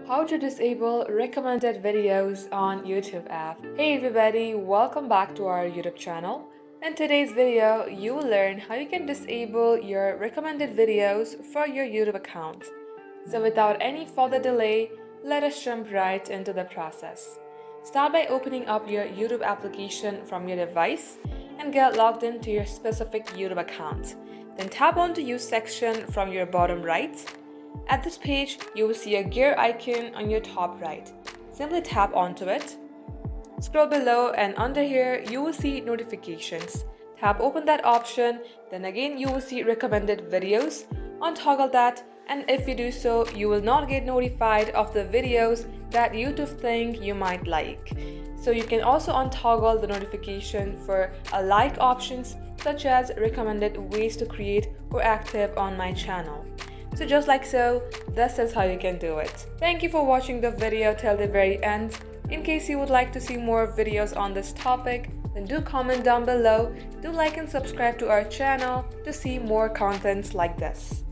How to disable recommended videos on YouTube app. Hey everybody, welcome back to our YouTube channel. In today's video, you will learn how you can disable your recommended videos for your YouTube account. So without any further delay, let us jump right into the process. Start by opening up your YouTube application from your device and get logged into your specific YouTube account. Then tap on the Use section from your bottom right. At this page, you will see a gear icon on your top right. Simply tap onto it. Scroll below and under here, you will see notifications. Tap open that option, then again you will see recommended videos. Untoggle that, and if you do so, you will not get notified of the videos that YouTube think you might like. So you can also untoggle the notification for like options such as recommended ways to create or active on my channel. So just like so, this is how you can do it. Thank you for watching the video till the very end. In case you would like to see more videos on this topic, then do comment down below, do like and subscribe to our channel to see more contents like this.